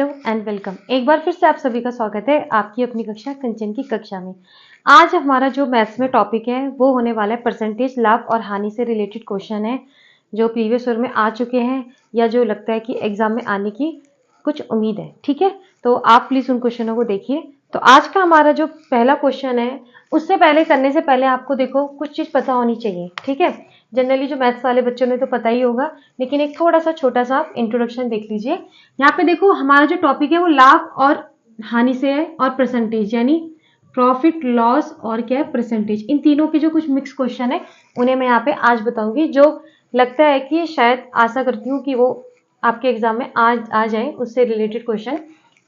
Hello and welcome. एक बार फिर से आप सभी का स्वागत है आपकी अपनी कक्षा कंचन की कक्षा में। आज हमारा जो मैथ्स में टॉपिक है वो होने वाला है परसेंटेज, लाभ और हानि से रिलेटेड क्वेश्चन है जो प्रीवियस ईयर में आ चुके हैं या जो लगता है कि एग्जाम में आने की कुछ उम्मीद है। ठीक है, तो आप प्लीज़ उन क्वेश्चनों को देखिए। तो आज का हमारा जो पहला क्वेश्चन है उससे पहले करने से पहले आपको देखो कुछ चीज़ पता होनी चाहिए। ठीक है, जनरली जो मैथ्स वाले बच्चों ने तो पता ही होगा, लेकिन एक थोड़ा सा छोटा सा आप इंट्रोडक्शन देख लीजिए। यहाँ पे देखो हमारा जो टॉपिक है वो लाभ और हानि से है और परसेंटेज, यानी प्रॉफिट, लॉस और क्या है परसेंटेज। इन तीनों के जो कुछ मिक्स क्वेश्चन है उन्हें मैं यहाँ पे आज बताऊंगी, जो लगता है कि शायद आशा करती हूँ कि वो आपके एग्जाम में आज आ जाए, उससे रिलेटेड क्वेश्चन।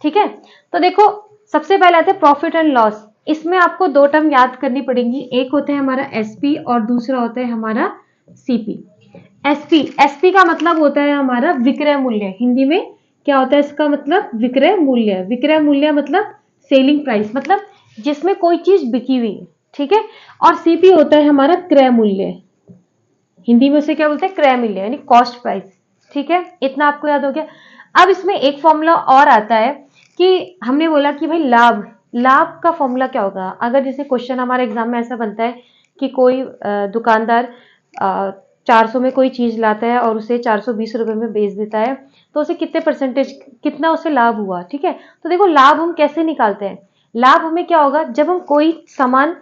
ठीक है, तो देखो सबसे पहले आते हैं प्रॉफिट एंड लॉस। इसमें आपको दो टर्म याद करनी पड़ेंगी, एक होता है हमारा एसपी और दूसरा होता है हमारा सीपी। एसपी का मतलब होता है हमारा विक्रय मूल्य। हिंदी में क्या होता है इसका मतलब? विक्रय मूल्य। विक्रय मूल्य मतलब सेलिंग प्राइस, मतलब जिसमें कोई चीज बिकी हुई है। ठीक है, और सीपी होता है हमारा क्रय मूल्य। हिंदी में उसे क्या बोलते हैं? क्रय मूल्य, यानी कॉस्ट प्राइस। ठीक है, इतना आपको याद हो गया। अब इसमें एक फॉर्मूला और आता है कि हमने बोला कि भाई लाभ, लाभ का फॉर्मूला क्या होगा? अगर जैसे क्वेश्चन हमारे एग्जाम में ऐसा बनता है कि कोई दुकानदार 400 में कोई चीज लाता है और उसे 420 रुपए में बेच देता है, तो उसे कितने परसेंटेज, कितना उसे लाभ हुआ? ठीक है, तो देखो लाभ हम कैसे निकालते हैं। लाभ हमें क्या होगा? जब हम कोई सामान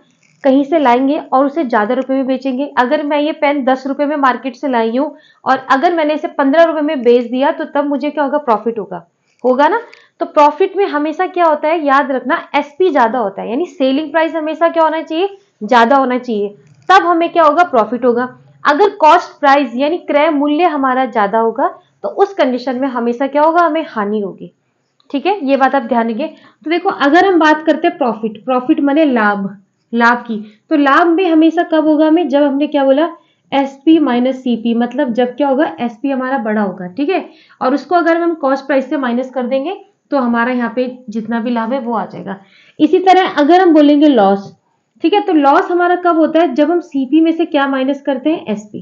कहीं से लाएंगे और उसे ज्यादा रुपए में बेचेंगे। अगर मैं ये पेन 10 रुपए में मार्केट से लाई हूं और अगर मैंने इसे 15 रुपए में बेच दिया, तो तब मुझे क्या होगा? प्रॉफिट होगा, होगा ना। तो प्रॉफिट में हमेशा क्या होता है, याद रखना, एसपी ज्यादा होता है, यानी सेलिंग प्राइस हमेशा क्या होना चाहिए? ज्यादा होना चाहिए, तब हमें क्या होगा? प्रॉफिट होगा। अगर कॉस्ट प्राइस यानी क्रय मूल्य हमारा ज्यादा होगा, तो उस कंडीशन में हमेशा क्या होगा? हमें हानि होगी। ठीक है, ये बात आप ध्यान रखिए। तो देखो अगर हम बात करते हैं प्रॉफिट, प्रॉफिट माने लाभ, लाभ की, तो लाभ में हमेशा कब होगा? हमें जब हमने क्या बोला? एसपी माइनस सीपी, मतलब जब क्या होगा? एसपी हमारा बड़ा होगा। ठीक है, और उसको अगर हम कॉस्ट प्राइस से माइनस कर देंगे तो हमारा यहाँ पे जितना भी लाभ है वो आ जाएगा। इसी तरह अगर हम बोलेंगे लॉस, ठीक है, तो लॉस हमारा कब होता है? जब हम सीपी में से क्या माइनस करते हैं? एसपी।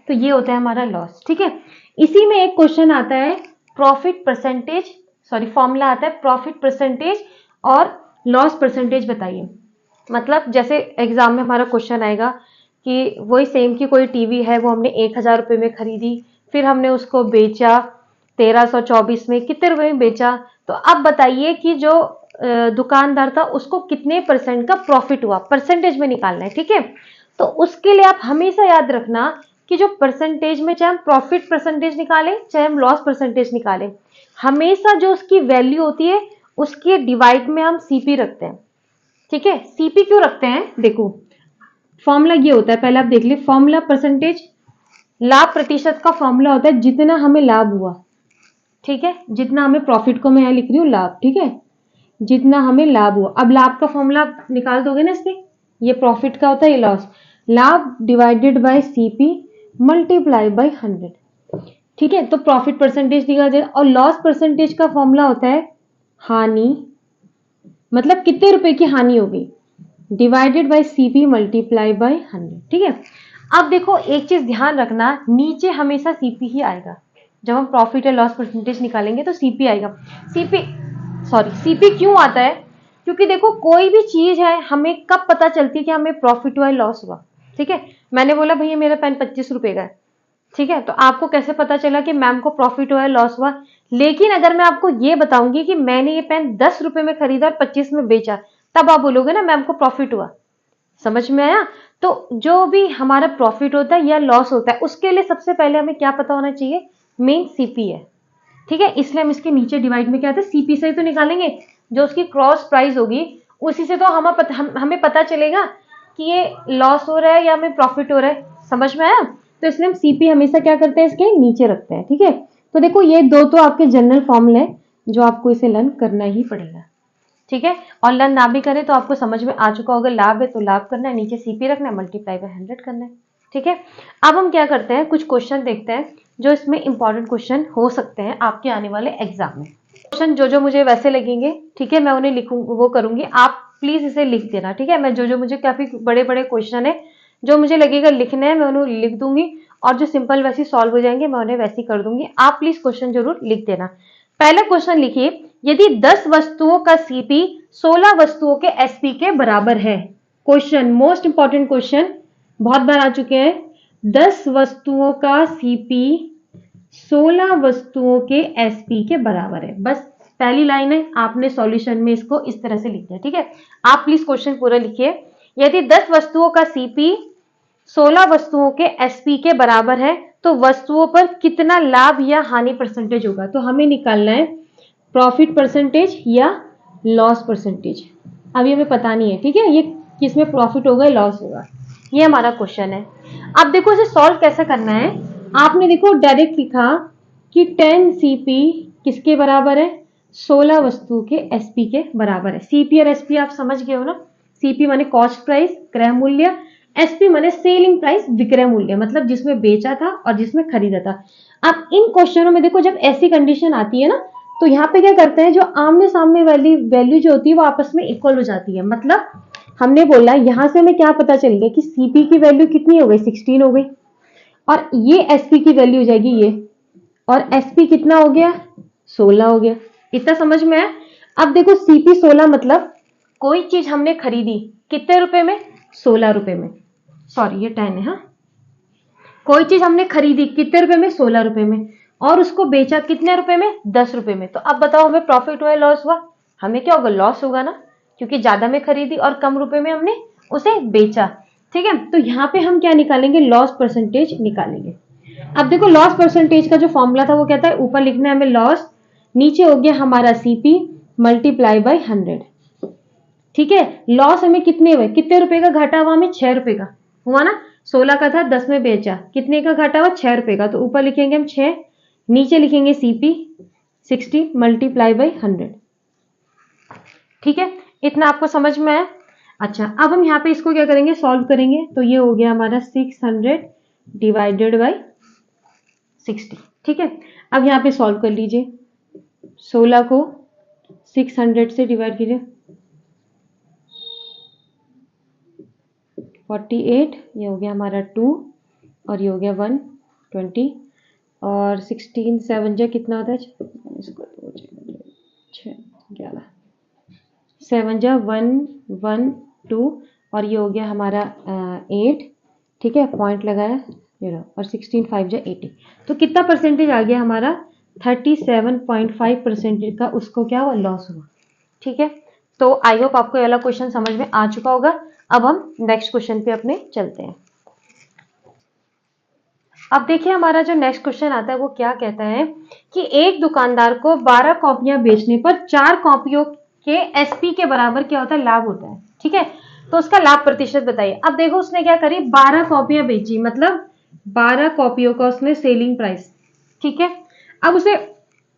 तो ये होता है हमारा लॉस। ठीक है, इसी में एक क्वेश्चन आता है प्रॉफिट परसेंटेज, सॉरी फॉर्मूला आता है प्रॉफिट परसेंटेज और लॉस परसेंटेज बताइए। मतलब जैसे एग्जाम में हमारा क्वेश्चन आएगा कि वही सेम की कोई टीवी है, वो हमने 1000 रुपये में खरीदी, फिर हमने उसको बेचा 1324 में, कितने रुपए में बेचा? तो अब बताइए कि जो दुकानदार था उसको कितने परसेंट का प्रॉफिट हुआ, परसेंटेज में निकालना है। ठीक है, तो उसके लिए आप हमेशा याद रखना कि जो परसेंटेज में, चाहे हम प्रॉफिट परसेंटेज निकालें चाहे हम लॉस परसेंटेज निकालें, हमेशा जो उसकी वैल्यू होती है उसके डिवाइड में हम सीपी रखते हैं। ठीक है, सीपी क्यों रखते हैं? देखो फॉर्मूला ये होता है, पहले आप देख लीजिए फॉर्मूला परसेंटेज, लाभ प्रतिशत का फॉर्मूला होता है जितना हमें लाभ हुआ। ठीक है, जितना हमें प्रॉफिट को मैं यहाँ लिख रही हूँ लाभ। ठीक है, जितना हमें लाभ हुआ। अब लाभ का फॉर्मूला निकाल दोगे ना इससे, ये प्रॉफिट का होता है, ये लॉस, लाभ divided by CP multiply by 100। ठीक है, तो प्रॉफिट परसेंटेज निकाल जाएगा। और लॉस परसेंटेज का फॉर्मूला होता है हानि, मतलब कितने रुपए की हानि होगी, divided by CP multiply by 100। ठीक है, अब देखो एक चीज ध्यान रखना, नीचे हमेशा सीपी ही आएगा। जब हम प्रॉफिट या लॉस परसेंटेज निकालेंगे तो सीपी आएगा। सीपी क्यों आता है? क्योंकि देखो कोई भी चीज है हमें कब पता चलती है कि हमें प्रॉफिट हुआ या लॉस हुआ। ठीक है, मैंने बोला भैया मेरा पेन 25 रुपए का है, ठीक है, तो आपको कैसे पता चला कि मैम को प्रॉफिट हुआ है लॉस हुआ? लेकिन अगर मैं आपको ये बताऊंगी कि मैंने ये पेन 10 रुपए में खरीदा और 25 में बेचा, तब आप बोलोगे ना मैम को प्रॉफिट हुआ। समझ में आया? तो जो भी हमारा प्रॉफिट होता है या लॉस होता है उसके लिए सबसे पहले हमें क्या पता होना चाहिए? मेन सीपी है। ठीक है, इसलिए हम इसके नीचे डिवाइड में क्या आता है? सीपी से ही तो निकालेंगे, जो उसकी क्रॉस प्राइस होगी उसी से तो हमें पता चलेगा कि ये लॉस हो रहा है या हमें प्रॉफिट हो रहा है। समझ में आया? तो इसलिए हम सीपी हमेशा क्या करते हैं? इसके नीचे रखते हैं। ठीक है, तो देखो ये दो तो आपके जनरल फॉर्मूले हैं जो आपको इसे लर्न करना ही पड़ेगा। ठीक है, और लर्न ना भी करें तो आपको समझ में आ चुका होगा, लाभ है तो लाभ करना है, नीचे सीपी रखना है, मल्टीप्लाई बाय 100 करना है। ठीक है, अब हम क्या करते हैं, कुछ क्वेश्चन देखते हैं जो इसमें इंपॉर्टेंट क्वेश्चन हो सकते हैं आपके आने वाले एग्जाम में। क्वेश्चन जो मुझे वैसे लगेंगे, ठीक है, मैं उन्हें लिखूँ, वो करूंगी, आप प्लीज इसे लिख देना। ठीक है, मैं जो मुझे काफी बड़े बड़े क्वेश्चन है जो मुझे लगेगा लिखने है मैं उन्हें लिख दूंगी, और जो सिंपल वैसे सॉल्व हो जाएंगे मैं उन्हें वैसे कर दूंगी। आप प्लीज क्वेश्चन जरूर लिख देना। पहला क्वेश्चन लिखिए, यदि 10 वस्तुओं का सीपी 16 वस्तुओं के एसपी के बराबर है। क्वेश्चन, मोस्ट इंपॉर्टेंट क्वेश्चन, बहुत बार आ चुके हैं। 10 वस्तुओं का सीपी 16 वस्तुओं के एसपी के बराबर है। बस पहली लाइन है, आपने सॉल्यूशन में इसको इस तरह से लिख दिया। ठीक है, आप प्लीज क्वेश्चन पूरा लिखिए। यदि 10 वस्तुओं का सीपी 16 वस्तुओं के एसपी के बराबर है तो वस्तुओं पर कितना लाभ या हानि परसेंटेज होगा। तो हमें निकालना है प्रॉफिट परसेंटेज या लॉस परसेंटेज। अभी हमें पता नहीं है, ठीक है, ये किसमें प्रॉफिट होगा या लॉस होगा, ये हमारा क्वेश्चन है। अब देखो इसे सॉल्व कैसे करना है। आपने देखो डायरेक्ट लिखा कि 10 सीपी किसके बराबर है, 16 वस्तु के एसपी के बराबर है। सीपी और एसपी आप समझ गए हो ना। सीपी माने कॉस्ट प्राइस, क्रय मूल्य, एसपी माने सेलिंग प्राइस, विक्रय मूल्य, मतलब जिसमें बेचा था और जिसमें खरीदा था। अब इन क्वेश्चनों में देखो जब ऐसी कंडीशन आती है ना, तो यहाँ पे क्या करते हैं, जो आमने सामने वाली वैल्यू जो होती है वो आपस में इक्वल हो जाती है। मतलब हमने बोला यहां से हमें क्या पता चल गया कि सीपी की वैल्यू कितनी हो गई, 16 हो गई, और ये एसपी की वैल्यू हो जाएगी ये, और एसपी कितना हो गया, 16 हो गया। इतना समझ में है। अब देखो सीपी 16 मतलब कोई चीज हमने खरीदी कितने रुपए में, 16 रुपए में, सॉरी ये 10 है। हाँ, कोई चीज हमने खरीदी कितने रुपए में, 16 रुपए में, और उसको बेचा कितने रुपए में, 10 रुपए में। तो अब बताओ हमें प्रॉफिट हुआ या लॉस हुआ। हमें क्या होगा, लॉस होगा ना, क्योंकि ज्यादा में खरीदी और कम रुपए में हमने उसे बेचा। ठीक है, तो यहाँ पे हम क्या निकालेंगे, लॉस परसेंटेज निकालेंगे। अब देखो लॉस परसेंटेज का जो फॉर्मूला था वो कहता है, ऊपर लिखना है हमें लॉस, नीचे हो गया हमारा सीपी मल्टीप्लाई बाय 100। ठीक है, लॉस हमें कितने हुए, कितने रुपए का घाटा हुआ हमें, 6 रुपए का हुआ ना। 16 का था, 10 में बेचा, कितने का घाटा हुआ, 6 रुपए का। तो ऊपर लिखेंगे हम 6, नीचे लिखेंगे सीपी 60 मल्टीप्लाई बाई 100। ठीक है, इतना आपको समझ में आया। अच्छा, अब हम यहाँ पे इसको क्या करेंगे, सॉल्व करेंगे। तो ये हो गया हमारा 600 डिवाइडेड बाई 60। ठीक है, अब यहाँ पे सॉल्व कर लीजिए। 16 को 600 से डिवाइड कीजिए, 48, ये हो गया हमारा 2, और ये हो गया 120, और 16 7 जा कितना होता है, इसको 6 11, 7 जा 1 1 2, और ये हो गया हमारा 8। ठीक है, पॉइंट लगाया, ये रहा, और 16 5 जा 80। तो कितना परसेंटेज आ गया हमारा, 37.5% का उसको क्या हुआ, लॉस हुआ। ठीक है, तो आई होप आपको ये वाला क्वेश्चन समझ में आ चुका होगा। अब हम नेक्स्ट क्वेश्चन पे अपने चलते हैं। अब देखिए हमारा जो नेक्स्ट क्वेश्चन आता है वो क्या कहता है कि एक दुकानदार को 12 कॉपियां बेचने पर 4 कॉपियों के एसपी के बराबर क्या होता है, लाभ होता है। ठीक है, तो उसका लाभ प्रतिशत बताइए। अब देखो उसने क्या करी, 12 कॉपियां बेची, मतलब 12 कॉपियों का उसने सेलिंग प्राइस। ठीक है, अब उसे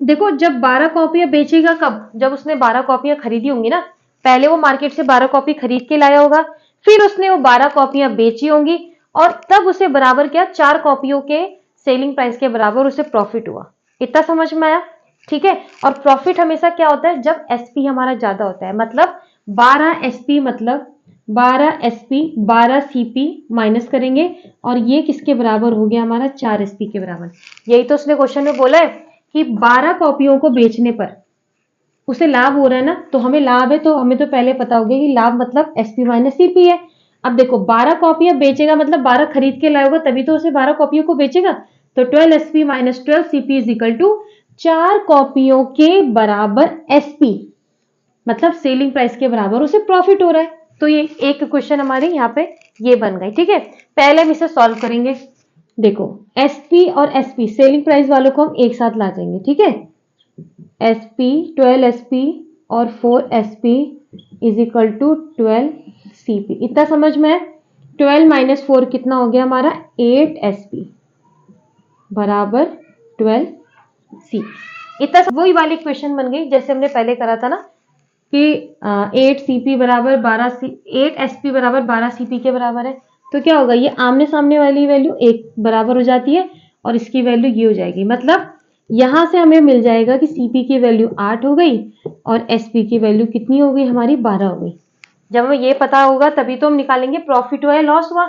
देखो जब 12 कॉपियां बेचेगा कब, जब उसने 12 कॉपियां खरीदी होंगी ना। पहले वो मार्केट से 12 कॉपी खरीद के लाया होगा, फिर उसने वो 12 कॉपियां बेची होंगी, और तब उसे बराबर क्या, 4 कॉपियों के सेलिंग प्राइस के बराबर उसे प्रॉफिट हुआ। इतना समझ में आया। ठीक है, और प्रॉफिट हमेशा क्या होता है, जब एसपी हमारा ज्यादा होता है। मतलब 12 एसपी, मतलब 12 एसपी 12 सीपी माइनस करेंगे, और ये किसके बराबर हो गया हमारा, 4 एसपी के बराबर। यही तो उसने क्वेश्चन में बोला है कि 12 कॉपियों को बेचने पर उसे लाभ हो रहा है ना। तो हमें लाभ है, तो हमें तो पहले पता हो गया कि लाभ मतलब एसपी माइनस सीपी है। अब देखो 12 कॉपियां बेचेगा, मतलब 12 खरीद के लाएगा, तभी तो उसे 12 कॉपियों को बेचेगा। तो 12 SP minus 12 CP is equal to 4 कॉपियों के बराबर एसपी, मतलब सेलिंग प्राइस के बराबर उसे प्रॉफिट हो रहा है। तो ये एक क्वेश्चन हमारे यहाँ पे ये बन गई। ठीक है, पहले हम इसे सॉल्व करेंगे। देखो एसपी और एसपी सेलिंग प्राइस वालों को हम एक साथ ला जाएंगे। ठीक है, एसपी 12 एसपी और 4 SP is equal to 12 CP. इतना समझ में है। 12 माइनस 4 कितना हो गया हमारा, 8 एसपी बराबर 12 सीपी। इतना वही वाली क्वेश्चन बन गई जैसे हमने पहले करा था ना, कि 8 सीपी बराबर 8 एसपी बराबर 12 सीपी के बराबर है। तो क्या होगा, ये आमने सामने वाली वैल्यू एक बराबर हो जाती है, और इसकी वैल्यू ये हो जाएगी। मतलब यहां से हमें मिल जाएगा कि सीपी की वैल्यू 8 हो गई, और एसपी की वैल्यू कितनी हो गई हमारी, 12 हो गई। जब हमें ये पता होगा तभी तो हम निकालेंगे प्रॉफिट हुआ या लॉस हुआ।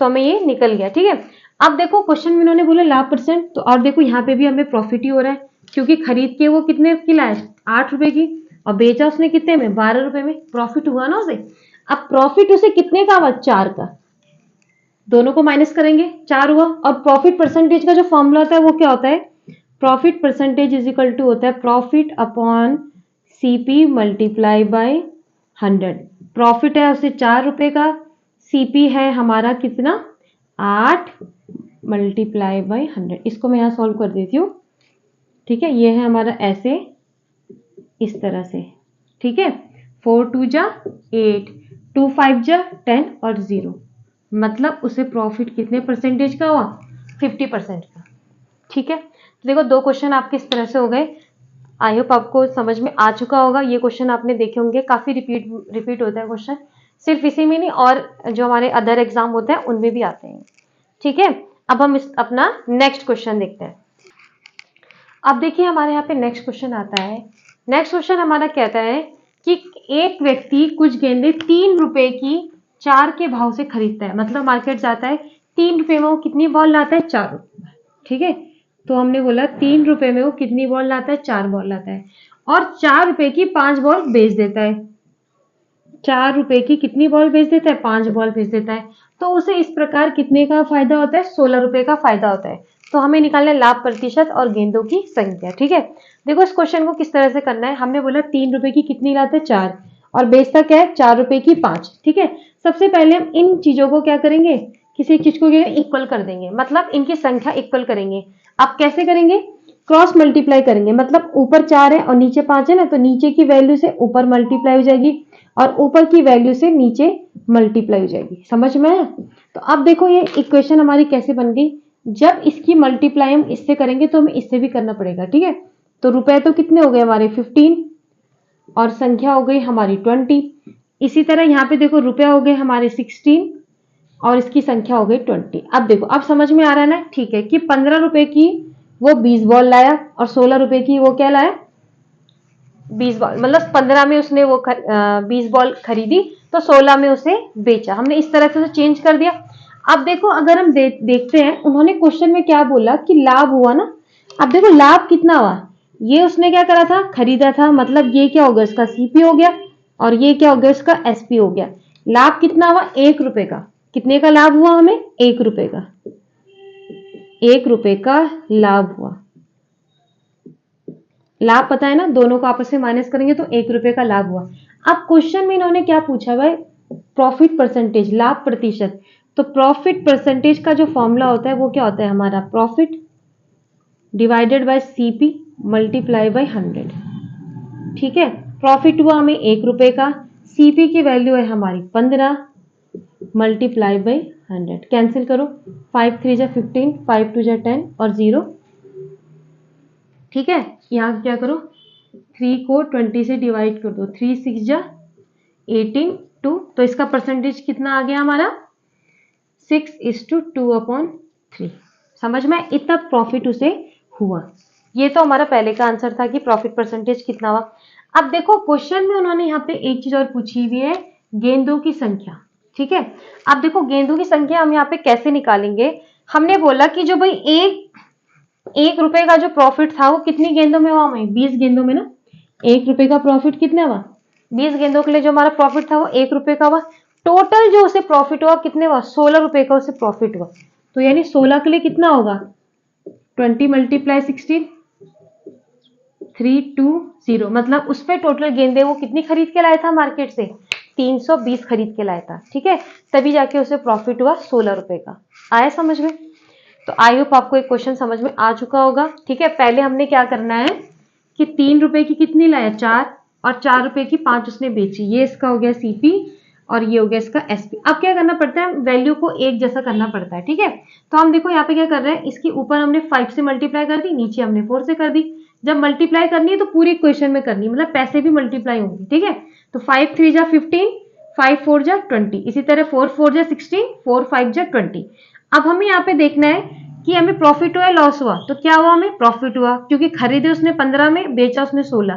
तो हमें ये निकल गया। ठीक है, अब देखो क्वेश्चन में इन्होंने बोला लाभ परसेंट, तो और देखो यहाँ पे भी हमें प्रॉफिट ही हो रहा है। क्योंकि खरीद के वो कितने की लाया, 8 रुपए की, और बेचा उसने कितने में, 12 रुपए में, प्रॉफिट हुआ ना उसे। अब प्रॉफिट उसे कितने का हुआ, 4 का, दोनों को माइनस करेंगे, 4 हुआ। और प्रॉफिट परसेंटेज का जो फॉर्मूला होता है वो क्या होता है, profit percentage is equal to होता है profit upon CP multiply by 100। Profit है उसे 4 रुपए का, सीपी है हमारा कितना, 8 मल्टीप्लाई बाय 100। इसको मैं यहां सॉल्व कर देती हूँ, ठीक है। ये है हमारा ऐसे, इस तरह से, ठीक है। 4 2 जा 8, 2 5 जा 10 और 0, मतलब उसे प्रॉफिट कितने परसेंटेज का हुआ, 50% का, ठीक है। तो देखो 2 क्वेश्चन आपके इस तरह से हो गए। आई होप आपको समझ में आ चुका होगा। ये क्वेश्चन आपने देखे होंगे, काफी रिपीट होता है क्वेश्चन, सिर्फ इसी में नहीं और जो हमारे अदर एग्जाम होते हैं उनमें भी आते हैं, ठीक है। अब हम अपना नेक्स्ट क्वेश्चन देखते हैं। अब देखिए हमारे यहाँ पे नेक्स्ट क्वेश्चन आता है। नेक्स्ट क्वेश्चन हमारा कहता है कि एक व्यक्ति कुछ गेंदे 3 रुपए की 4 के भाव से खरीदता है, मतलब मार्केट जाता है, 3 रुपए में वो कितनी बॉल लाता है, 4 रुपए, ठीक है। तो हमने बोला 3 रुपए में वो कितनी बॉल लाता है, 4 बॉल लाता है, और 4 रुपए की 5 बॉल बेच देता है। 4 रुपए की कितनी बॉल बेच देता है, 5 बॉल बेच देता है। तो उसे इस प्रकार कितने का फायदा होता है, 16 रुपए का फायदा होता है। तो हमें निकालना है लाभ प्रतिशत और गेंदों की संख्या, ठीक है। देखो इस क्वेश्चन को किस तरह से करना है। हमने बोला 3 रुपए की कितनी लाते हैं, 4, और बेचता क्या है, 4 रुपए की 5, ठीक है। सबसे पहले हम इन चीजों को क्या करेंगे, किसी चीज को इक्वल कर देंगे, मतलब इनकी संख्या इक्वल करेंगे। आप कैसे करेंगे, क्रॉस मल्टीप्लाई करेंगे, मतलब ऊपर 4 है और नीचे 5 है ना, तो नीचे की वैल्यू से ऊपर मल्टीप्लाई हो जाएगी और ऊपर की वैल्यू से नीचे मल्टीप्लाई हो जाएगी। समझ में आया। तो अब देखो ये इक्वेशन हमारी कैसे बन गई, जब इसकी मल्टीप्लाई हम इससे करेंगे तो हमें इससे भी करना पड़ेगा, ठीक है। तो रुपए तो कितने हो गए हमारे 15 और संख्या हो गई हमारी 20। इसी तरह यहाँ पे देखो रुपया हो गए हमारे 16 और इसकी संख्या हो गई 20। अब देखो अब समझ में आ रहा है ना, ठीक है, कि 15 रुपए की वो 20 बॉल लाया और 16 रुपए की वो क्या लाया, 20 बॉल, मतलब 15 में उसने वो 20 बॉल खरीदी तो 16 में उसे बेचा। हमने इस तरह से चेंज कर दिया। अब देखो अगर हम देखते हैं उन्होंने क्वेश्चन में क्या बोला कि लाभ हुआ ना। अब देखो लाभ कितना हुआ, ये उसने क्या करा था, खरीदा था, मतलब ये क्या हो गया, इसका सीपी हो गया और ये क्या हो गया, इसका एसपी हो गया। लाभ कितना हुआ, 1 रुपए का। कितने का लाभ हुआ हमें, 1 रुपए का, 1 रुपए का लाभ हुआ। लाभ पता है ना, दोनों को आपस में माइनस करेंगे तो 1 रुपए का लाभ हुआ। अब क्वेश्चन में इन्होंने क्या पूछा भाई, प्रॉफिट परसेंटेज, लाभ प्रतिशत। तो प्रॉफिट परसेंटेज का जो फॉर्मूला होता है वो क्या होता है हमारा, profit divided by CP multiply by 100, ठीक है। प्रॉफिट हुआ हमें 1 रुपए का, सीपी की वैल्यू है हमारी 15 मल्टीप्लाई बाय 100। कैंसिल करो, 5 3 जा 15, 5 2 जा 10 और 0, ठीक है। यहाँ क्या करो, 3 को 20 से डिवाइड कर दो, 3 6 जा 18 2, तो इसका परसेंटेज कितना आ गया हमारा, 6:2/3। समझ में, इतना प्रॉफिट उसे हुआ। ये तो हमारा पहले का आंसर था कि प्रॉफिट परसेंटेज कितना हुआ। अब देखो क्वेश्चन में उन्होंने यहाँ पे एक चीज और पूछी हुई है, गेंदों की संख्या, ठीक है। अब देखो गेंदों की संख्या हम यहाँ पे कैसे निकालेंगे। हमने बोला कि जो भाई एक रुपए का जो प्रॉफिट था वो कितनी गेंदों में हुआ, हमें 20 गेंदों में ना। 1 रुपए का प्रॉफिट कितना हुआ, 20 गेंदों के लिए जो हमारा प्रॉफिट था वो 1 रुपए का हुआ। टोटल जो उसे प्रॉफिट हुआ कितने हुआ, 16 रुपए का उसे प्रॉफिट हुआ। तो यानी 16 के लिए कितना होगा, 20 मल्टीप्लाई 16, 320, मतलब उस पर टोटल गेंदे वो कितनी खरीद के लाया था मार्केट से, 320 खरीद के लाया था, ठीक है। तभी जाके उसे प्रॉफिट हुआ 16 रुपए का। आया समझ में। तो आई होप आपको एक क्वेश्चन समझ में आ चुका होगा, ठीक है। पहले हमने क्या करना है कि 3 रुपए की कितनी लाया, 4, और 4 रुपए की 5 उसने बेची। ये इसका हो गया सीपी और ये हो गया इसका एसपी। अब क्या करना पड़ता है, वैल्यू को एक जैसा करना पड़ता है, ठीक है। तो हम देखो यहाँ पे क्या कर रहे हैं, इसके ऊपर हमने 5 से मल्टीप्लाई कर दी, नीचे हमने 4 से कर दी। जब मल्टीप्लाई करनी है तो पूरी इक्वेशन में करनी है, मतलब पैसे भी मल्टीप्लाई होंगे, ठीक है। तो 5 3 जा 15, 5 4 जा 20, इसी तरह 4 4 जा 16, 4 5 जा 20। अब हमें यहाँ पे देखना है कि हमें प्रॉफिट हुआ लॉस हुआ। तो क्या हुआ, हमें प्रॉफिट हुआ क्योंकि खरीदे उसने 15 में, बेचा उसने 16,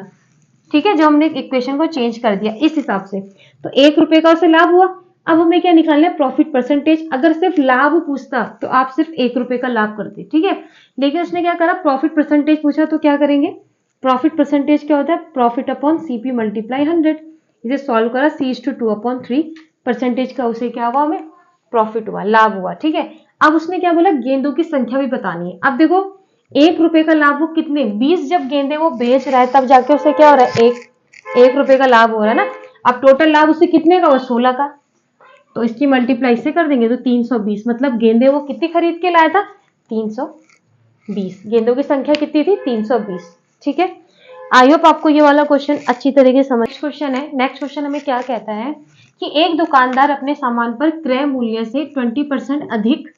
ठीक है। जो हमने इक्वेशन को चेंज कर दिया इस हिसाब से, तो 1 रुपए का उसे लाभ हुआ। अब हमें क्या निकालना है, प्रॉफिट परसेंटेज। अगर सिर्फ लाभ पूछता तो आप सिर्फ 1 रुपए का लाभ करते, ठीक है, लेकिन उसने क्या करा, प्रॉफिट परसेंटेज पूछा, तो क्या करेंगे, प्रॉफिट परसेंटेज क्या होता है, प्रॉफिट अपॉन सीपी मल्टीप्लाई 100। इसे सॉल्व करा, C/2/3, परसेंटेज का उसे क्या हुआ, हमें प्रॉफिट हुआ, लाभ हुआ, ठीक है। अब उसने क्या बोला, गेंदों की संख्या भी बतानी है। अब देखो 1 रुपए का लाभ वो कितने, 20 जब गेंदे वो बेच रहा है तब जाके उसे क्या हो रहा है, 1 रुपए का लाभ हो रहा है ना। अब टोटल लाभ उसे कितने का हुआ, 16 का, तो इसकी मल्टीप्लाई से कर देंगे तो 320, मतलब गेंदे वो कितनी खरीद के लाया था, 320। गेंदों की संख्या कितनी थी, 320, ठीक है। आई होप आपको ये वाला क्वेश्चन अच्छी तरीके से समझ। क्वेश्चन है, नेक्स्ट क्वेश्चन हमें क्या कहता है कि एक दुकानदार अपने सामान पर क्रय मूल्य से 20% अधिक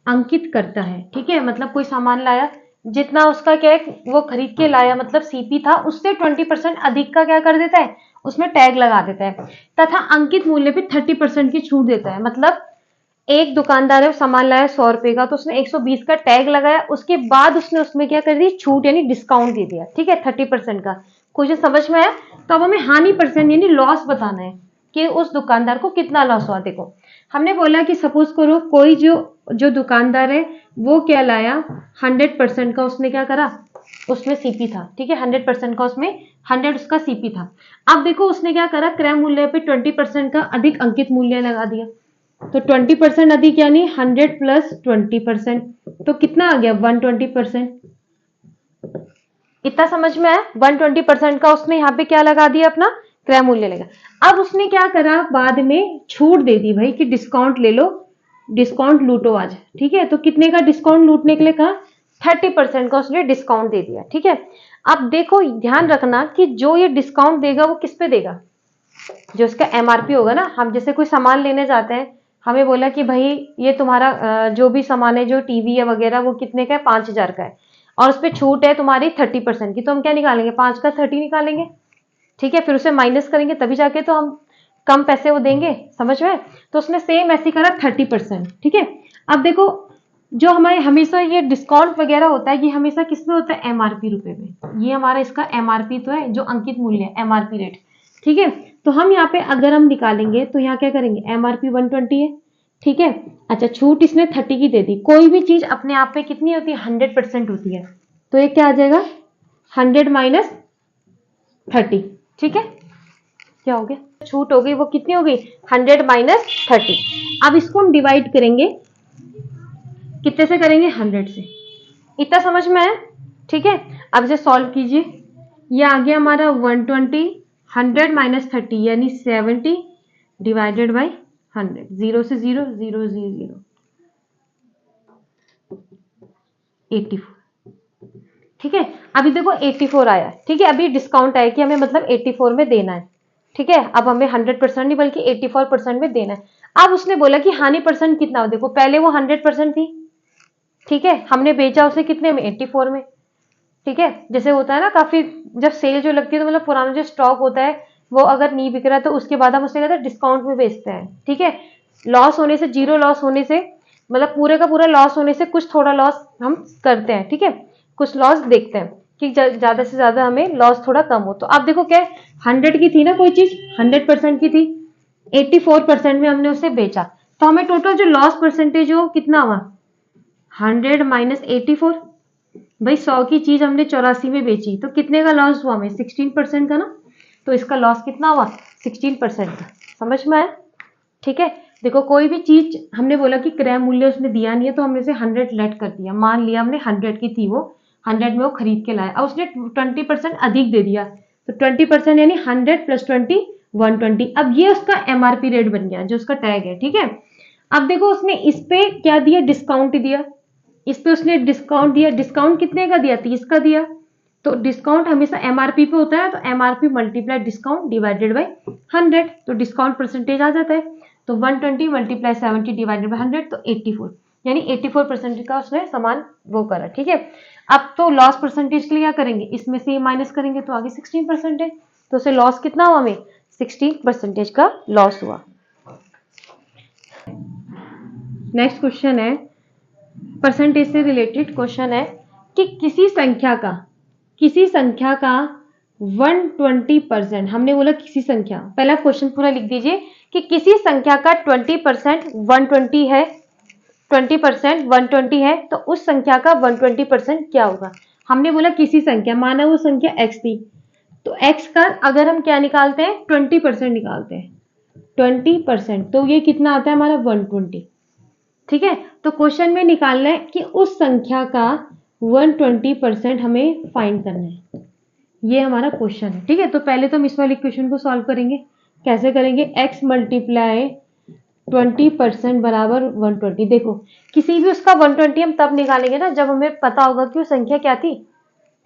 अंकित करता है, ठीक है, मतलब कोई सामान लाया, जितना उसका क्या है वो खरीद के लाया, मतलब सीपी था, उससे 20% अधिक का क्या कर देता है, उसमें टैग लगा देता है, तथा अंकित मूल्य पे 30% की छूट देता है। मतलब एक दुकानदार है, सामान लाया 100 रुपए का, तो उसने 120 का टैग लगाया, उसके बाद उसने उसमें क्या कर दी, छूट यानी डिस्काउंट दे दिया, ठीक है, 30% का। क्वेश्चन समझ में आया। तो अब हमें हानि परसेंट यानी लॉस बताना है कि उस दुकानदार को कितना लॉस हुआ। देखो हमने बोला कि सपोज करो कोई जो जो दुकानदार है वो क्या लाया, 100% का उसने क्या करा, उसमें सीपी था, ठीक है, 100% का उसमें 100 उसका सीपी था। अब देखो उसने क्या करा, क्रय मूल्य पे 20% का अधिक अंकित मूल्य लगा दिया, तो 20% अधिक यानी 100 प्लस 20%, तो कितना आ गया, 120%। इतना समझ में आया, 120% का उसने यहाँ पे क्या लगा दिया, अपना क्रय मूल्य लगा। अब उसने क्या करा, बाद में छूट दे दी भाई कि डिस्काउंट ले लो, डिस्काउंट लूटो आज, ठीक है। तो कितने का डिस्काउंट लूटने के लिए कहा, 30% का उसने डिस्काउंट दे दिया, ठीक है। अब देखो ध्यान रखना कि जो ये डिस्काउंट देगा वो किस पे देगा, जो इसका एमआरपी होगा ना। हम जैसे कोई सामान लेने जाते हैं, हमें बोला कि भाई ये तुम्हारा जो भी सामान है, जो टीवी है वगैरह, वो कितने का है, 5,000 का है, और उस पर छूट है तुम्हारी 30% की, तो हम क्या निकालेंगे, 5 का 30 निकालेंगे, ठीक है, फिर उसे माइनस करेंगे तभी जाके तो हम कम पैसे वो देंगे, समझ में। तो उसने सेम ऐसे करा 30%, ठीक है। अब देखो जो हमारे हमेशा ये डिस्काउंट वगैरह होता है, ये हमेशा किस में होता है, एमआरपी रुपए में, ये हमारा इसका एमआरपी तो है, जो अंकित मूल्य है, एमआरपी रेट, ठीक है। तो हम यहाँ पे अगर हम निकालेंगे तो यहाँ क्या करेंगे, एमआरपी 120 है, ठीक है। अच्छा छूट इसने 30 की दे दी, कोई भी चीज अपने आप में कितनी होती है, 100% होती है, तो ये क्या आ जाएगा, 100 माइनस 30, ठीक है। क्या हो गया, छूट हो गई, वो कितनी हो गई, 100 माइनस 30। अब इसको हम डिवाइड करेंगे, कितने से करेंगे, 100 से। इतना समझ में आया, ठीक है। अब इसे सॉल्व कीजिए, ये आ गया हमारा 120, 100 माइनस 30 यानी 70 डिवाइडेड बाई 100, 0 से 0, 0 0 84, ठीक है। अभी देखो 84 आया, ठीक है, अभी डिस्काउंट आया कि हमें मतलब 84 में देना है, ठीक है। अब हमें 100% नहीं बल्कि 84% में देना है। अब उसने बोला कि हानि परसेंट कितना हो, देखो पहले वो 100% थी, ठीक है, हमने बेचा उसे कितने में, 84 में, ठीक है। जैसे होता है ना, काफी जब सेल जो लगती है तो मतलब पुराना जो स्टॉक होता है वो अगर नहीं बिक रहा है तो उसके बाद हम उसे कहते हैं डिस्काउंट में बेचते हैं, ठीक है। लॉस होने से, जीरो लॉस होने से, मतलब पूरे का पूरा लॉस होने से कुछ थोड़ा लॉस हम करते हैं, ठीक है, कुछ लॉस देखते हैं कि ज्यादा से ज्यादा हमें लॉस थोड़ा कम हो। तो अब देखो क्या है, 100 की थी ना कोई चीज, 100% की थी, 84% में हमने उसे बेचा, तो हमें टोटल जो लॉस परसेंटेज हो कितना हुआ, 100 माइनस 84। भाई 100 की चीज हमने 84 में बेची तो कितने का लॉस हुआ हमें, 16% का ना। तो इसका लॉस कितना हुआ, 16% का, समझ में आया, ठीक है। देखो कोई भी चीज हमने बोला कि क्रय मूल्य उसने दिया नहीं है तो हमने उसे 100 लेट कर दिया, मान लिया हमने 100 की थी वो, 100 में वो खरीद के लाया, अब उसने 20% अधिक दे दिया, तो 20% यानी 100 प्लस 20 120। अब ये उसका एमआरपी रेट बन गया जो उसका टैग है, ठीक है। अब देखो उसने इस पे क्या दिया, डिस्काउंट दिया, इस पे उसने डिस्काउंट दिया, डिस्काउंट कितने का दिया, 30 का दिया, तो डिस्काउंट हमेशा एमआरपी पे होता है, तो MRP multiply discount divided by 100, तो डिस्काउंट परसेंटेज आ जाता है, तो 120 मल्टीप्लाई 70 डिवाइडेड बाई 100, तो 84, यानी 84% का उसने सामान वो करा, ठीक है। अब तो लॉस परसेंटेज के लिए क्या करेंगे, इसमें से माइनस करेंगे तो आगे 16% है, तो उसे लॉस कितना हुआ, हमें 16% का लॉस हुआ। नेक्स्ट क्वेश्चन है, परसेंटेज से रिलेटेड क्वेश्चन है कि किसी संख्या का 120%। हमने बोला किसी संख्या, पहला क्वेश्चन पूरा लिख दीजिए कि किसी संख्या का 20% 120 है, 20% 120 है, तो उस संख्या का 120% क्या होगा। हमने बोला किसी संख्या, माना वो संख्या x थी, तो x का अगर हम क्या निकालते हैं 20% निकालते हैं, 20%, तो ये कितना आता है हमारा 120। ठीक है, तो क्वेश्चन में निकालना है कि उस संख्या का 120% हमें फाइंड करना है, ये हमारा क्वेश्चन है। ठीक है, तो पहले तो हम इस वाले क्वेश्चन को सॉल्व करेंगे। कैसे करेंगे, x मल्टीप्लाई 20% बराबर 120। देखो किसी भी उसका 120 हम तब निकालेंगे ना जब हमें पता होगा कि वो संख्या क्या थी।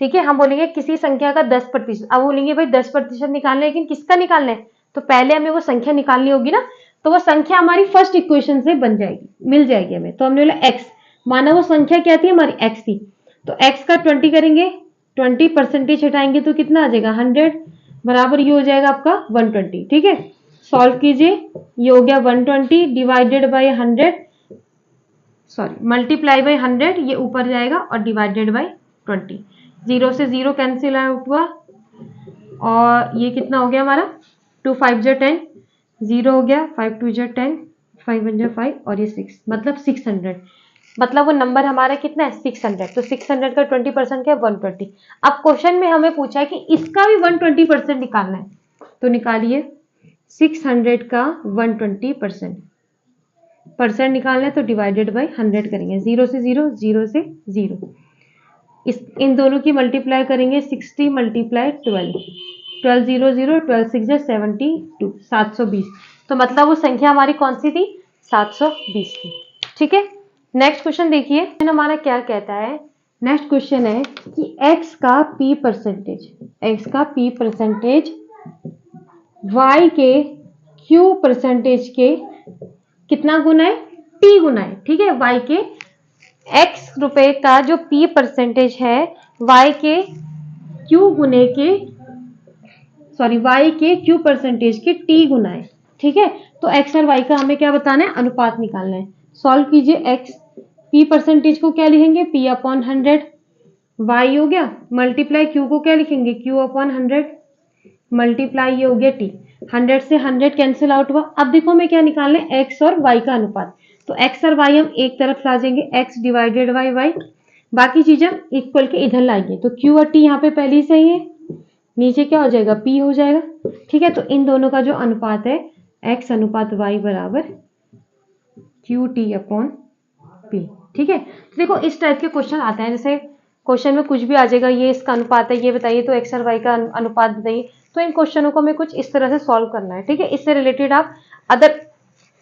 ठीक है, हम बोलेंगे किसी संख्या का 10%, अब बोलेंगे भाई 10% निकालना है, लेकिन किसका निकालना है, तो पहले हमें वो संख्या निकालनी होगी ना, तो वो संख्या हमारी फर्स्ट इक्वेशन से बन जाएगी, मिल जाएगी हमें। तो हमने बोला x, माना वो संख्या क्या थी हमारी x थी, तो x का 20 करेंगे, 20% हटाएंगे तो कितना आ जाएगा 100, बराबर ये हो जाएगा आपका 120। ठीक है, सॉल्व कीजिए, ये हो गया 120 divided by 100, sorry multiply by 100, ये ऊपर जाएगा और डिवाइडेड बाई 20, 0 से 0 कैंसिल आउट हुआ, और ये कितना हो गया हमारा 2 5 जा 10, 0 हो गया, 5 2 जा 10, 5 1 जा 5, और ये 6, मतलब 600, मतलब वो नंबर हमारा कितना है 600। तो 600 का 20% क्या है 120। अब क्वेश्चन में हमें पूछा है कि इसका भी 120% निकालना है, तो निकालिए 600 का 120%, परसेंट निकालना है तो डिवाइडेड बाई 100 करेंगे, 0 से 0, 0 से 0, इन दोनों की मल्टीप्लाई करेंगे, 60 मल्टीप्लाई 12, 12 0 0, 12 6 72, 720। तो मतलब वो संख्या हमारी कौन सी थी 720 थी। ठीक है, नेक्स्ट क्वेश्चन देखिए हमारा क्या कहता है। नेक्स्ट क्वेश्चन है कि x का p परसेंटेज, x का p परसेंटेज y के q परसेंटेज के कितना गुना है, p गुना है। ठीक है, y के x रुपए का जो p परसेंटेज है y के q गुने के, सॉरी y के q परसेंटेज के t गुना है। ठीक है, तो x और y का हमें क्या बताना है, अनुपात निकालना है। सॉल्व कीजिए, x p परसेंटेज को क्या लिखेंगे p अपॉन 100, y हो गया, मल्टीप्लाई q को क्या लिखेंगे q अपॉन 100, मल्टीप्लाई ये हो गया t, 100 से 100 कैंसिल आउट हुआ। अब देखो हमें क्या निकालना है, x और y का अनुपात, तो x और y हम एक तरफ ला जाएंगे, x डिवाइडेड बाई y, बाकी चीजें हम इक्वल के इधर लाएंगे, तो q और t यहाँ पे पहले से ही है, नीचे क्या हो जाएगा p हो जाएगा। ठीक है, तो इन दोनों का जो अनुपात है x अनुपात y बराबर q t अपॉन p। ठीक है, तो देखो इस टाइप के क्वेश्चन आते हैं, जैसे क्वेश्चन में कुछ भी आ जाएगा, ये इसका अनुपात है, ये बताइए तो x और y का अनुपात बताइए, तो इन क्वेश्चनों को हमें कुछ इस तरह से सॉल्व करना है। ठीक है, इससे रिलेटेड आप अदर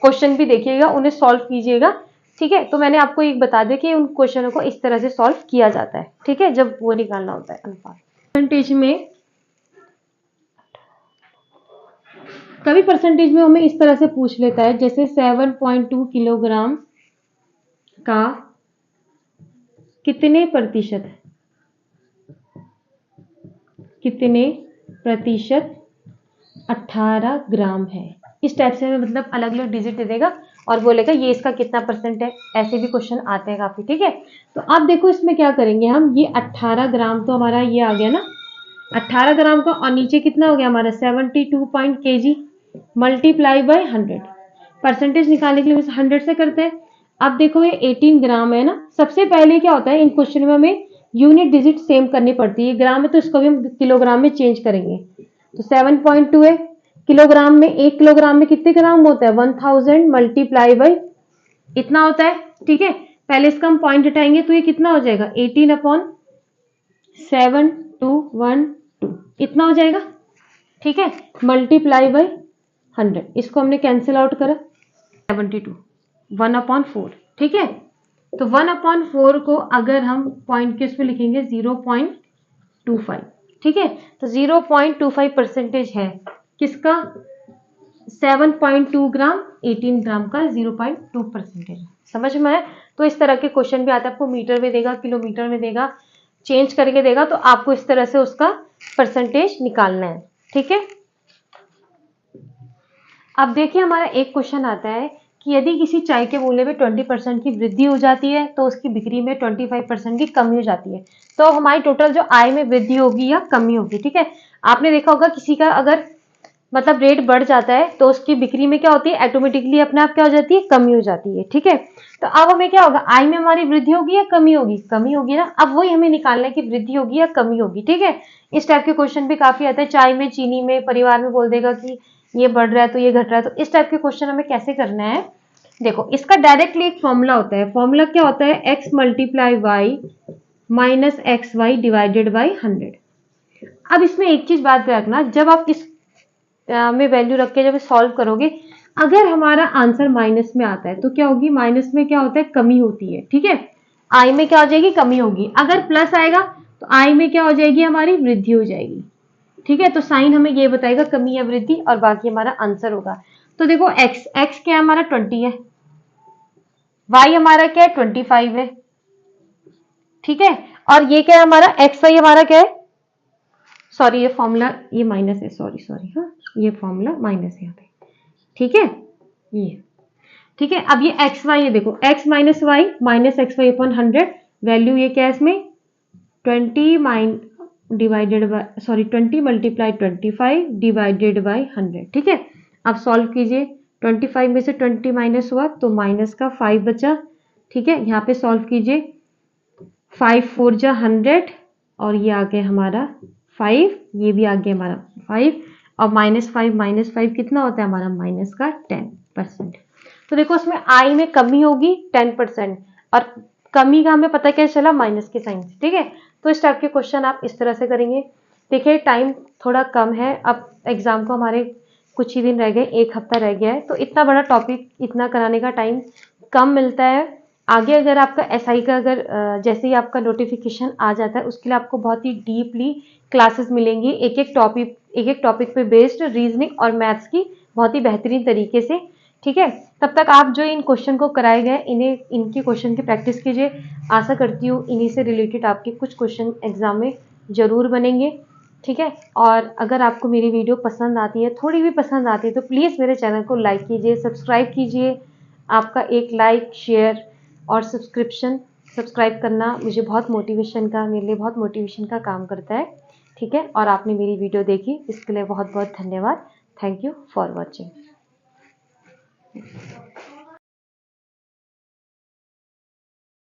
क्वेश्चन भी देखिएगा, उन्हें सॉल्व कीजिएगा। ठीक है, तो मैंने आपको एक बता दिया कि उन क्वेश्चनों को इस तरह से सॉल्व किया जाता है। ठीक है, जब वो निकालना होता है अनुपात। परसेंटेज में, कभी परसेंटेज में हमें इस तरह से पूछ लेता है, जैसे 7.2 किलोग्राम का कितने प्रतिशत, कितने प्रतिशत 18 ग्राम है। इस टाइप से हमें मतलब अलग अलग डिजिट दे देगा और बोलेगा ये इसका कितना परसेंट है। ऐसे भी क्वेश्चन आते हैं काफी। ठीक है, तो अब देखो इसमें क्या करेंगे हम, ये 18 ग्राम तो हमारा ये आ गया ना 18 ग्राम का, और नीचे कितना हो गया हमारा 72 point kg multiply by 100। Percentage निकालने के लिए 100 से करते हैं। अब देखो ये 18 ग्राम है ना, सबसे पहले क्या होता है इन क्वेश्चन में हमें यूनिट डिजिट सेम करनी पड़ती है। ग्राम है तो इसको भी हम किलोग्राम में चेंज करेंगे, तो 7.2 है किलोग्राम में, 1 किलोग्राम में कितने ग्राम होता है 1000 मल्टीप्लाई बाई इतना होता है। ठीक है, पहले इसका हम पॉइंट हटाएंगे तो ये कितना हो जाएगा 18 अपॉन 7212 इतना हो जाएगा। ठीक है, मल्टीप्लाई बाई 100, इसको हमने कैंसिल आउट करा 72, 1/4। ठीक है, तो 1/4 को अगर हम पॉइंट के उसमें लिखेंगे 0.25। ठीक है, तो 0.25 परसेंटेज है किसका 7.2 ग्राम, 18 ग्राम का 0.2 परसेंटेज। समझ में आया? तो इस तरह के क्वेश्चन भी आते हैं, आपको मीटर में देगा, किलोमीटर में देगा, चेंज करके देगा, तो आपको इस तरह से उसका परसेंटेज निकालना है। ठीक है, अब देखिए हमारा एक क्वेश्चन आता है कि यदि किसी चाय के मूल्य में 20% की वृद्धि हो जाती है तो उसकी बिक्री में 25% की कमी हो जाती है, तो हमारी टोटल जो आय में वृद्धि होगी या कमी होगी। ठीक है, आपने देखा होगा किसी का अगर मतलब रेट बढ़ जाता है तो उसकी बिक्री में क्या होती है, ऑटोमेटिकली अपने आप क्या हो जाती है, कमी हो जाती है। ठीक है, तो अब हमें क्या होगा, आय में हमारी वृद्धि होगी या कमी होगी, कमी होगी ना। अब वही हमें निकालना है कि वृद्धि होगी या कमी होगी। ठीक है, इस टाइप के क्वेश्चन भी काफी आते हैं, चाय में, चीनी में, परिवार में बोल देगा कि ये बढ़ रहा है तो ये घट रहा है। तो इस टाइप के क्वेश्चन हमें कैसे करना है, देखो इसका डायरेक्टली एक फॉर्मूला होता है। फॉर्मूला क्या होता है, x multiply y minus x y divided by 100। अब इसमें एक चीज बात पे रखना, जब आप इस में वैल्यू रख के जब सॉल्व करोगे, अगर हमारा आंसर माइनस में आता है तो क्या होगी, माइनस में क्या होता है, कमी होती है। ठीक है, आई में क्या हो जाएगी, कमी होगी। अगर प्लस आएगा तो आई में क्या हो जाएगी, हमारी वृद्धि हो जाएगी। ठीक है, तो साइन हमें ये बताएगा कमी या वृद्धि, और बाकी हमारा आंसर होगा। तो देखो एक्स एक्स क्या है हमारा 20 है, वाई हमारा क्या है 25 है। ठीक है, और ये क्या है हमारा एक्स वाई हमारा क्या है, सॉरी ये फॉर्मूला ये माइनस है, सॉरी सॉरी, हाँ ये फॉर्मूला माइनस है यहाँ पे। ठीक है, ये ठीक है। अब ये एक्स वाई है, देखो x minus y minus x y upon 100, value ये क्या है इसमें 20 mine divided by sorry 20 multiply 25 divided by 100। ठीक है, अब सॉल्व कीजिए, 25 में से 20 माइनस हुआ तो माइनस का 5 बचा। ठीक है, यहाँ पे सॉल्व कीजिए, 5 4 जा 100 और ये आ गया हमारा 5, ये भी आ गया हमारा 5, और माइनस फाइव कितना होता है हमारा, माइनस का 10%। तो देखो उसमें आई में कमी होगी 10%, और कमी का हमें पता क्या चला, माइनस के साइन से। ठीक है, तो इस टाइप के क्वेश्चन आप इस तरह से करेंगे। देखिए टाइम थोड़ा कम है, अब एग्जाम को हमारे कुछ ही दिन रह गए, एक हफ्ता रह गया है, तो इतना बड़ा टॉपिक इतना कराने का टाइम कम मिलता है। आगे अगर आपका एसआई का अगर जैसे ही आपका नोटिफिकेशन आ जाता है, उसके लिए आपको बहुत ही डीपली क्लासेस मिलेंगी, एक एक टॉपिक पे बेस्ड रीजनिंग और मैथ्स की बहुत ही बेहतरीन तरीके से। ठीक है, तब तक आप जो इन क्वेश्चन को कराए गए इन्हें इनकी क्वेश्चन की प्रैक्टिस कीजिए। आशा करती हूँ इन्हीं से रिलेटेड आपके कुछ क्वेश्चन एग्जाम में जरूर बनेंगे। ठीक है, और अगर आपको मेरी वीडियो पसंद आती है, थोड़ी भी पसंद आती है, तो प्लीज़ मेरे चैनल को लाइक कीजिए, सब्सक्राइब कीजिए। आपका एक लाइक, शेयर और सब्सक्राइब करना मुझे बहुत मोटिवेशन का, मेरे लिए बहुत मोटिवेशन का काम करता है। ठीक है, और आपने मेरी वीडियो देखी इसके लिए बहुत बहुत धन्यवाद। Thank you for watching.